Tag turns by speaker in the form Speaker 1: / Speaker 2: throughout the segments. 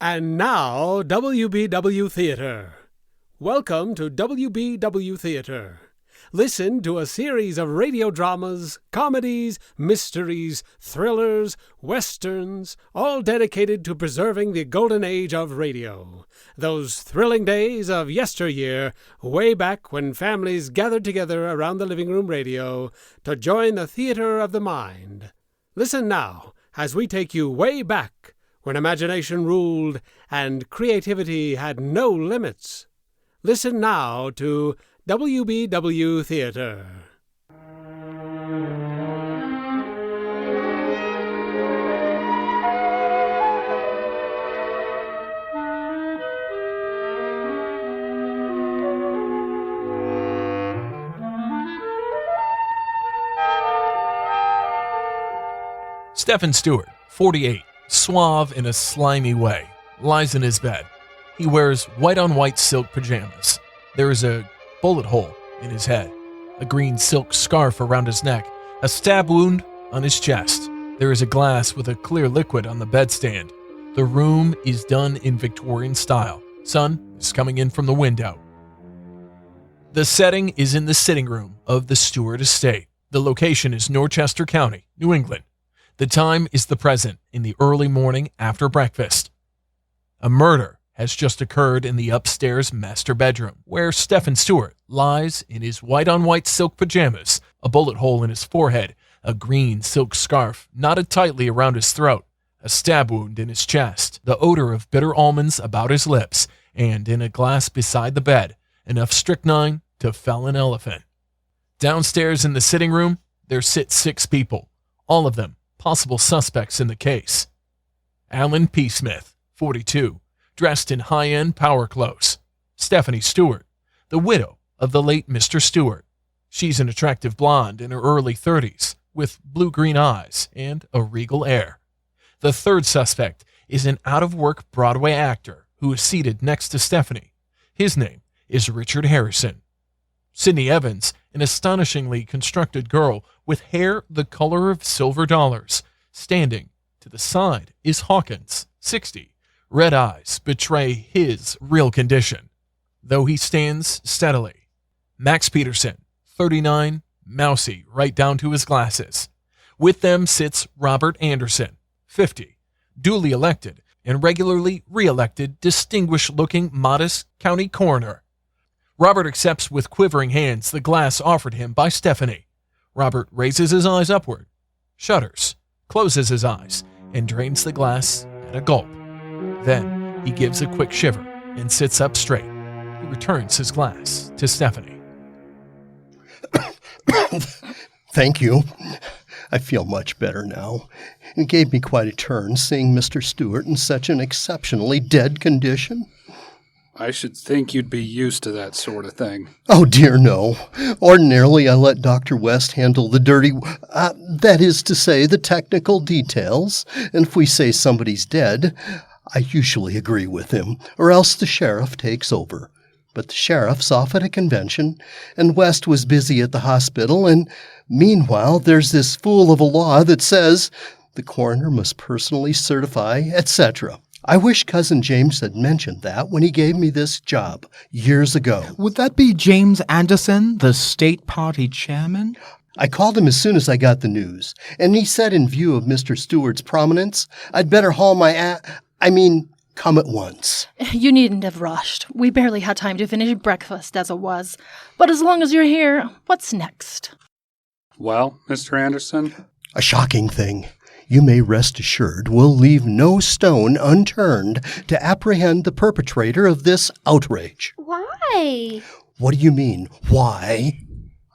Speaker 1: And now, WBW Theater. Welcome to WBW Theater. Listen to a series of radio dramas, comedies, mysteries, thrillers, westerns, all dedicated to preserving the golden age of radio. Those thrilling days of yesteryear, way back when families gathered together around the living room radio to join the theater of the mind. Listen now as we take you way back when imagination ruled and creativity had no limits. Listen now to WBW Theater.
Speaker 2: Stephen Stewart, 48, suave in a slimy way, lies in his bed. He wears white-on-white silk pajamas. There is a bullet hole in his head, a green silk scarf around his neck, a stab wound on his chest. There is a glass with a clear liquid on the bedstand. The room is done in Victorian style. Sun is coming in from the window. The setting is in the sitting room of the Stewart estate. The location is Dorchester County, New England. The time is the present in the early morning after breakfast. A murder has just occurred in the upstairs master bedroom, where Stephen Stewart lies in his white-on-white silk pajamas, a bullet hole in his forehead, a green silk scarf knotted tightly around his throat, a stab wound in his chest, the odor of bitter almonds about his lips, and in a glass beside the bed, enough strychnine to fell an elephant. Downstairs in the sitting room, there sit 6 people, all of them possible suspects in the case. Alan P. Smith, 42, dressed in high-end power clothes. Stephanie Stewart, the widow of the late Mr. Stewart. She's an attractive blonde in her early 30s, with blue-green eyes and a regal air. The third suspect is an out-of-work Broadway actor who is seated next to Stephanie. His name is Richard Harrison. Sydney Evans, an astonishingly constructed girl with hair the color of silver dollars. Standing to the side is Hawkins, 60. Red eyes betray his real condition, though he stands steadily. Max Peterson, 39, mousy right down to his glasses. With them sits Robert Anderson, 50, duly elected and regularly re-elected, distinguished-looking, modest county coroner. Robert accepts with quivering hands the glass offered him by Stephanie. Robert raises his eyes upward, shudders, closes his eyes, and drains the glass at a gulp. Then he gives a quick shiver and sits up straight. He returns his glass to Stephanie.
Speaker 3: Thank you. I feel much better now. It gave me quite a turn seeing Mr. Stewart in such an exceptionally dead condition.
Speaker 4: I should think you'd be used to that sort of thing.
Speaker 3: Oh, dear, no. Ordinarily, I let Dr. West handle the that is to say, the technical details. And if we say somebody's dead, I usually agree with him, or else the sheriff takes over. But the sheriff's off at a convention, and West was busy at the hospital, and meanwhile, there's this fool of a law that says the coroner must personally certify, etc. I wish Cousin James had mentioned that when he gave me this job years ago.
Speaker 5: Would that be James Anderson, the state party chairman?
Speaker 3: I called him as soon as I got the news, and he said in view of Mr. Stewart's prominence, I'd better haul my come at once.
Speaker 6: You needn't have rushed. We barely had time to finish breakfast as it was. But as long as you're here, what's next?
Speaker 4: Well, Mr. Anderson?
Speaker 3: A shocking thing. You may rest assured we'll leave no stone unturned to apprehend the perpetrator of this outrage.
Speaker 7: Why?
Speaker 3: What do you mean, why?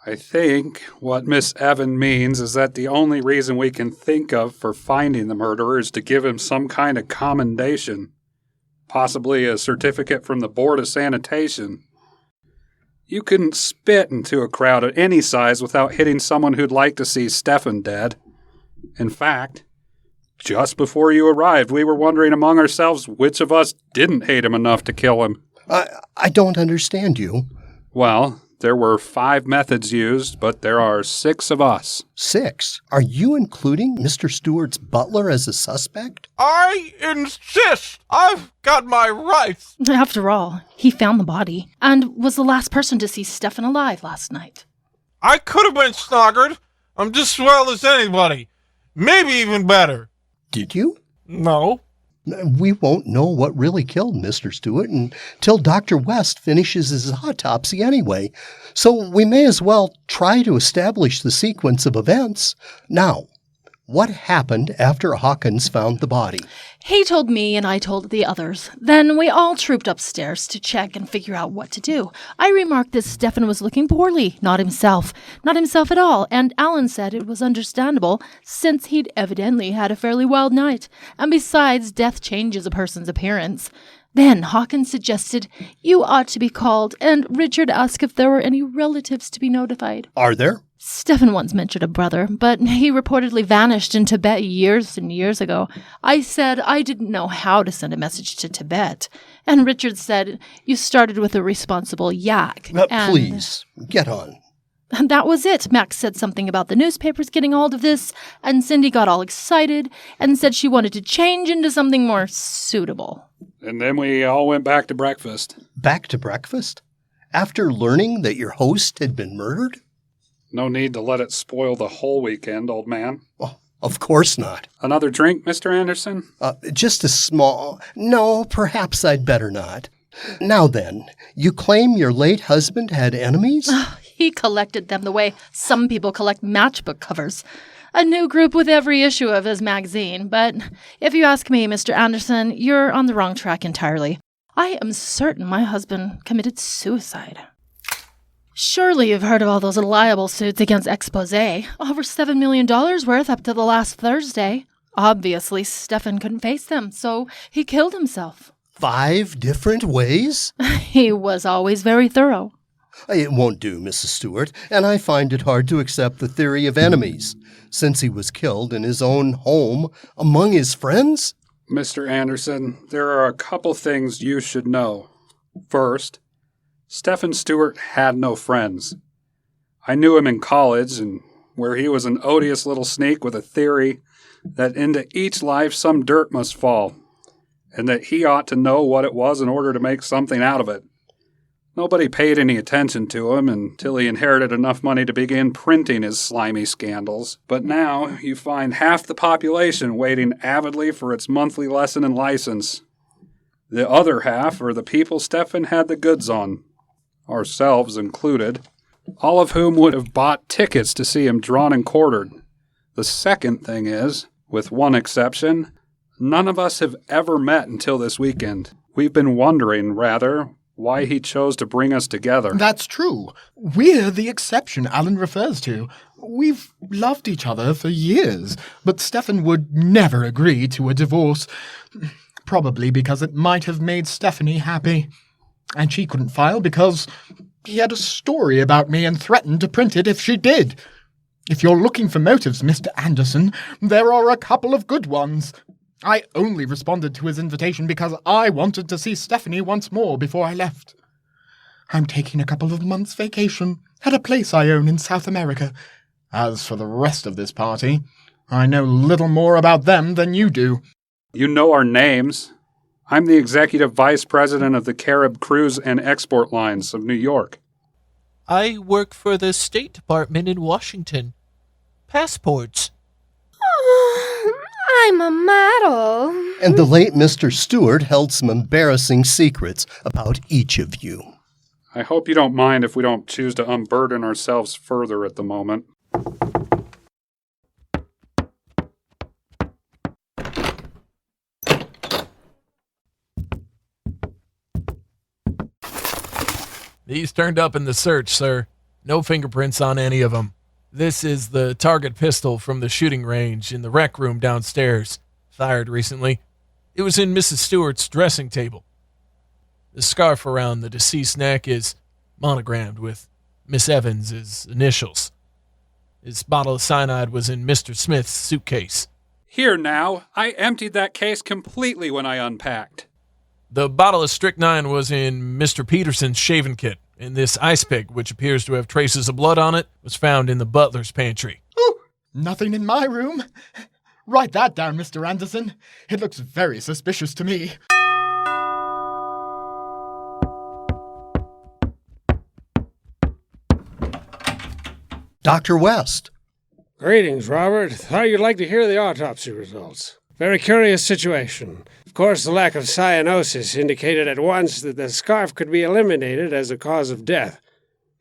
Speaker 4: I think what Miss Evan means is that the only reason we can think of for finding the murderer is to give him some kind of commendation. Possibly a certificate from the Board of Sanitation. You couldn't spit into a crowd of any size without hitting someone who'd like to see Stephen dead. In fact, just before you arrived, we were wondering among ourselves which of us didn't hate him enough to kill him.
Speaker 3: I don't understand you.
Speaker 4: Well, there were 5 methods used, but there are 6 of us.
Speaker 3: 6? Are you including Mr. Stewart's butler as a suspect?
Speaker 7: I insist! I've got my rights!
Speaker 6: After all, he found the body and was the last person to see Stefan alive last night.
Speaker 7: I could have been snoggered. I'm just as well as anybody. Maybe even better.
Speaker 3: Did you?
Speaker 7: No.
Speaker 3: We won't know what really killed Mr. Stewart until Dr. West finishes his autopsy anyway, so we may as well try to establish the sequence of events. Now, what happened after Hawkins found the body?
Speaker 6: He told me and I told the others. Then we all trooped upstairs to check and figure out what to do. I remarked that Stefan was looking poorly, not himself at all, and Alan said it was understandable since he'd evidently had a fairly wild night, and besides, death changes a person's appearance. Then Hawkins suggested you ought to be called, and Richard asked if there were any relatives to be notified.
Speaker 3: Are there?
Speaker 6: Stefan once mentioned a brother, but he reportedly vanished in Tibet years and years ago. I said I didn't know how to send a message to Tibet, and Richard said you started with a responsible yak.
Speaker 3: Please, get on.
Speaker 6: And that was it. Max said something about the newspapers getting hold of this, and Cindy got all excited and said she wanted to change into something more suitable.
Speaker 4: And then we all went back to breakfast.
Speaker 3: Back to breakfast? After learning that your host had been murdered?
Speaker 4: No need to let it spoil the whole weekend, old man.
Speaker 3: Oh, of course not.
Speaker 4: Another drink, Mr. Anderson?
Speaker 3: Just a small... No, perhaps I'd better not. Now then, you claim your late husband had enemies?
Speaker 6: He collected them the way some people collect matchbook covers. A new group with every issue of his magazine. But if you ask me, Mr. Anderson, you're on the wrong track entirely. I am certain my husband committed suicide. Surely you've heard of all those libel suits against Expose. Over $7 million worth up to the last Thursday. Obviously, Stefan couldn't face them, so he killed himself.
Speaker 3: 5 different ways?
Speaker 6: He was always very thorough.
Speaker 3: It won't do, Mrs. Stewart, and I find it hard to accept the theory of enemies, since he was killed in his own home among his friends.
Speaker 4: Mr. Anderson, there are a couple things you should know. First, Stefan Stewart had no friends. I knew him in college, and where he was an odious little sneak with a theory that into each life some dirt must fall, and that he ought to know what it was in order to make something out of it. Nobody paid any attention to him until he inherited enough money to begin printing his slimy scandals. But now you find half the population waiting avidly for its monthly lesson and license. The other half are the people Stefan had the goods on, ourselves included, all of whom would have bought tickets to see him drawn and quartered. The second thing is, with one exception, none of us have ever met until this weekend. We've been wondering, rather, why he chose to bring us together.
Speaker 5: That's true. We're the exception Alan refers to. We've loved each other for years, but Stefan would never agree to a divorce. Probably because it might have made Stephanie happy. And she couldn't file because he had a story about me and threatened to print it if she did. If you're looking for motives, Mr. Anderson, there are a couple of good ones. I only responded to his invitation because I wanted to see Stephanie once more before I left. I'm taking a couple of months' vacation at a place I own in South America. As for the rest of this party, I know little more about them than you do.
Speaker 4: You know our names. I'm the executive vice president of the Carib Cruise and Export Lines of New York.
Speaker 2: I work for the State Department in Washington. Passports.
Speaker 8: I'm a model.
Speaker 3: And the late Mr. Stewart held some embarrassing secrets about each of you.
Speaker 4: I hope you don't mind if we don't choose to unburden ourselves further at the moment.
Speaker 2: These turned up in the search, sir. No fingerprints on any of them. This is the target pistol from the shooting range in the rec room downstairs, fired recently. It was in Mrs. Stewart's dressing table. The scarf around the deceased's neck is monogrammed with Miss Evans's initials. His bottle of cyanide was in Mr. Smith's suitcase.
Speaker 4: Here now, I emptied that case completely when I unpacked.
Speaker 2: The bottle of strychnine was in Mr. Peterson's shaving kit. And this ice pick, which appears to have traces of blood on it, was found in the butler's pantry.
Speaker 5: Ooh, nothing in my room. Write that down, Mr. Anderson. It looks very suspicious to me.
Speaker 3: Dr. West.
Speaker 1: Greetings, Robert. Thought you'd like to hear the autopsy results. Very curious situation. Of course, the lack of cyanosis indicated at once that the scarf could be eliminated as a cause of death.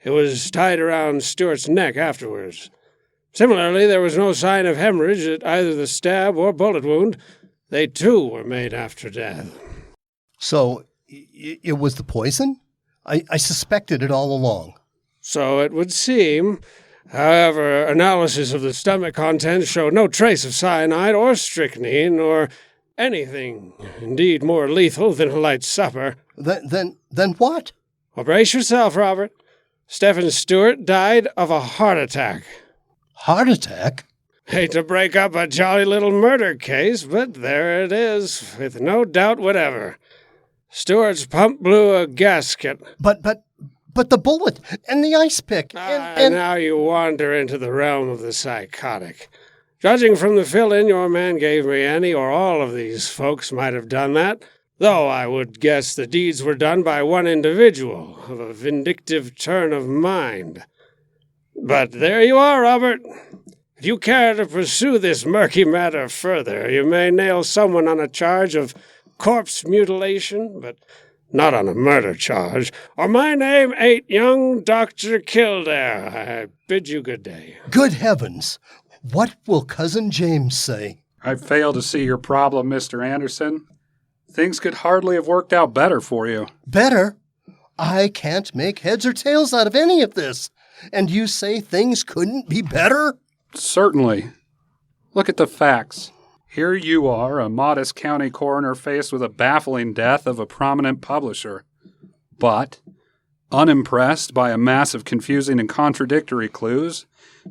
Speaker 1: It was tied around Stewart's neck afterwards. Similarly, there was no sign of hemorrhage at either the stab or bullet wound. They, too, were made after death.
Speaker 3: So, it was the poison? I suspected it all along.
Speaker 1: So it would seem. However, analysis of the stomach contents showed no trace of cyanide or strychnine or anything, indeed, more lethal than a light supper.
Speaker 3: Then what?
Speaker 1: Well, brace yourself, Robert. Stephen Stewart died of a heart attack.
Speaker 3: Heart attack?
Speaker 1: Hate to break up a jolly little murder case, but there it is, with no doubt whatever. Stewart's pump blew a gasket.
Speaker 3: But the bullet and the ice pick and
Speaker 1: now you wander into the realm of the psychotic. Judging from the fill-in your man gave me, any or all of these folks might have done that, though I would guess the deeds were done by one individual of a vindictive turn of mind. But there you are, Robert. If you care to pursue this murky matter further, you may nail someone on a charge of corpse mutilation, but not on a murder charge, or my name ain't young Dr. Kildare. I bid you good day.
Speaker 3: Good heavens! What will Cousin James say?
Speaker 4: I fail to see your problem, Mr. Anderson. Things could hardly have worked out better for you.
Speaker 3: Better? I can't make heads or tails out of any of this. And you say things couldn't be better?
Speaker 4: Certainly. Look at the facts. Here you are, a modest county coroner faced with a baffling death of a prominent publisher. But, unimpressed by a mass of confusing and contradictory clues,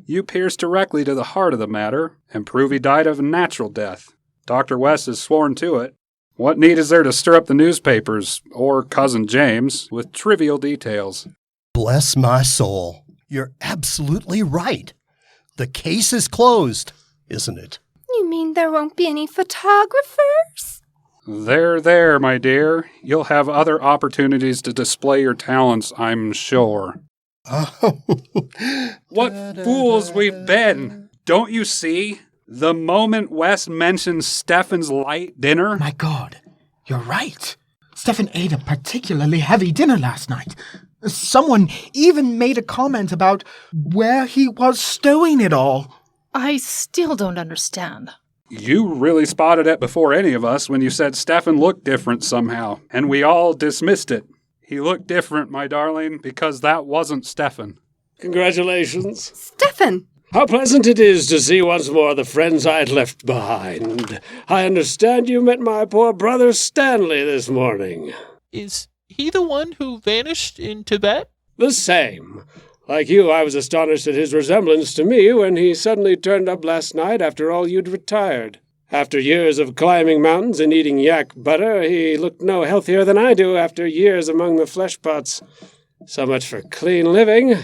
Speaker 4: you pierce directly to the heart of the matter and prove he died of a natural death. Dr. West has sworn to it. What need is there to stir up the newspapers, or Cousin James, with trivial details?
Speaker 3: Bless my soul. You're absolutely right. The case is closed, isn't it?
Speaker 8: You mean there won't be any photographers?
Speaker 4: There, my dear. You'll have other opportunities to display your talents, I'm sure. What fools we've been! Don't you see? The moment West mentions Stefan's light dinner...
Speaker 5: My God, you're right. Stefan ate a particularly heavy dinner last night. Someone even made a comment about where he was stowing it all.
Speaker 6: I still don't understand.
Speaker 4: You really spotted it before any of us when you said Stefan looked different somehow, and we all dismissed it. He looked different, my darling, because that wasn't Stefan.
Speaker 1: Congratulations.
Speaker 8: Stefan!
Speaker 1: How pleasant it is to see once more the friends I'd left behind. I understand you met my poor brother Stanley this morning.
Speaker 2: Is he the one who vanished in Tibet?
Speaker 1: The same. Like you, I was astonished at his resemblance to me when he suddenly turned up last night after all you'd retired. After years of climbing mountains and eating yak butter, he looked no healthier than I do after years among the flesh pots. So much for clean living.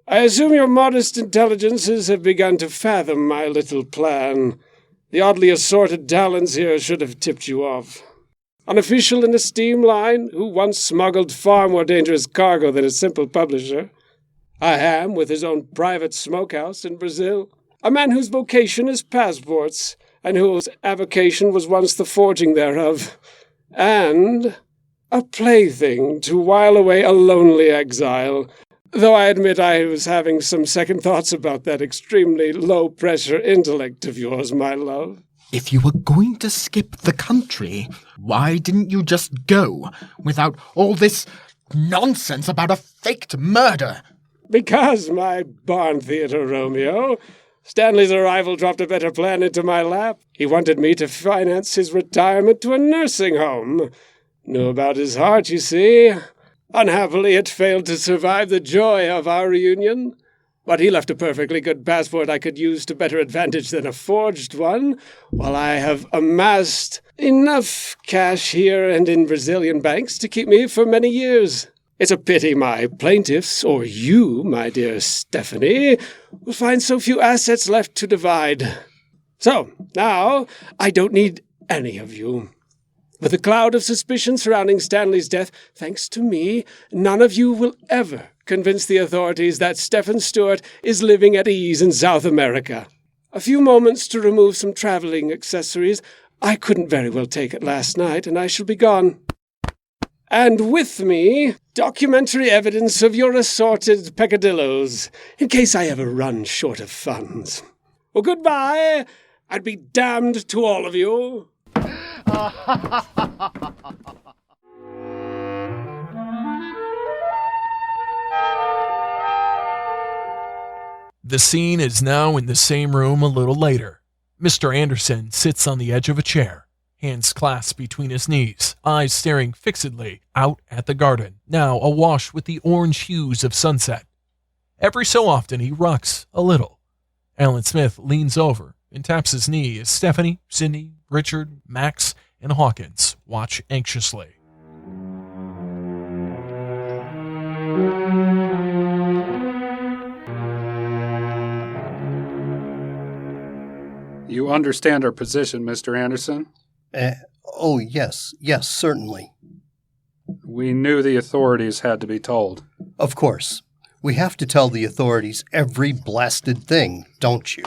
Speaker 1: I assume your modest intelligences have begun to fathom my little plan. The oddly assorted talents here should have tipped you off. An official in a steam-line who once smuggled far more dangerous cargo than a simple publisher. A ham with his own private smokehouse in Brazil. A man whose vocation is passports, and whose avocation was once the forging thereof. And a plaything to while away a lonely exile. Though I admit I was having some second thoughts about that extremely low-pressure intellect of yours, my love.
Speaker 5: If you were going to skip the country, why didn't you just go, without all this nonsense about a faked murder?
Speaker 1: Because, my barn theatre Romeo, Stanley's arrival dropped a better plan into my lap. He wanted me to finance his retirement to a nursing home. Knew about his heart, you see. Unhappily, it failed to survive the joy of our reunion. but he left a perfectly good passport I could use to better advantage than a forged one, while I have amassed enough cash here and in Brazilian banks to keep me for many years. It's a pity my plaintiffs, or you, my dear Stephanie, will find so few assets left to divide. So, now, I don't need any of you. With the cloud of suspicion surrounding Stanley's death, thanks to me, none of you will ever convince the authorities that Stephen Stewart is living at ease in South America. A few moments to remove some traveling accessories. I couldn't very well take it last night, and I shall be gone. And with me, documentary evidence of your assorted peccadillos, in case I ever run short of funds. Well, goodbye, and be damned to all of you.
Speaker 2: The scene is now in the same room a little later. Mr. Anderson sits on the edge of a chair, hands clasped between his knees, eyes staring fixedly out at the garden, now awash with the orange hues of sunset. Every so often he rocks a little. Alan Smith leans over and taps his knee as Stephanie, Cindy, Richard, Max, and Hawkins watch anxiously.
Speaker 4: You understand our position, Mr. Anderson?
Speaker 3: Oh, yes, certainly.
Speaker 4: We knew the authorities had to be told.
Speaker 3: Of course. We have to tell the authorities every blasted thing, don't you?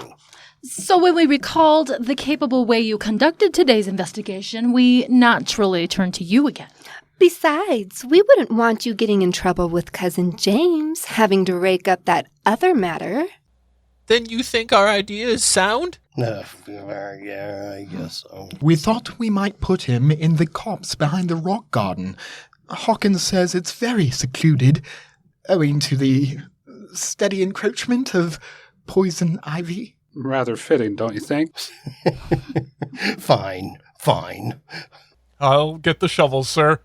Speaker 6: So when we recalled the capable way you conducted today's investigation, we naturally turned to you again.
Speaker 8: Besides, we wouldn't want you getting in trouble with Cousin James, having to rake up that other matter.
Speaker 2: Then you think our idea is sound?
Speaker 3: Yeah, I guess so.
Speaker 5: We thought we might put him in the copse behind the rock garden. Hawkins says it's very secluded, owing to the steady encroachment of poison ivy.
Speaker 4: Rather fitting, don't you think?
Speaker 3: Fine.
Speaker 7: I'll get the shovels, sir.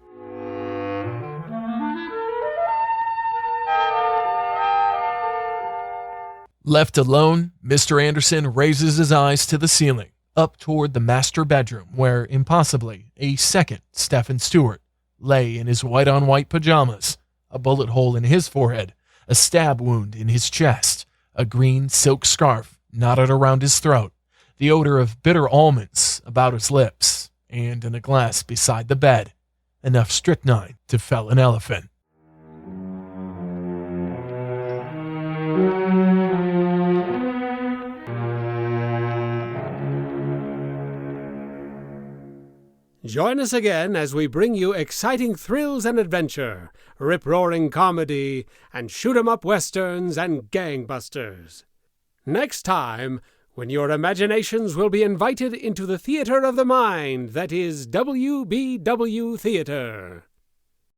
Speaker 2: Left alone, Mr. Anderson raises his eyes to the ceiling, up toward the master bedroom where, impossibly, a second Stephen Stewart lay in his white-on-white pajamas, a bullet hole in his forehead, a stab wound in his chest, a green silk scarf knotted around his throat, the odor of bitter almonds about his lips, and in a glass beside the bed, enough strychnine to fell an elephant.
Speaker 1: Join us again as we bring you exciting thrills and adventure, rip-roaring comedy, and shoot-'em-up westerns and gangbusters. Next time, when your imaginations will be invited into the theater of the mind that is WBW Theater.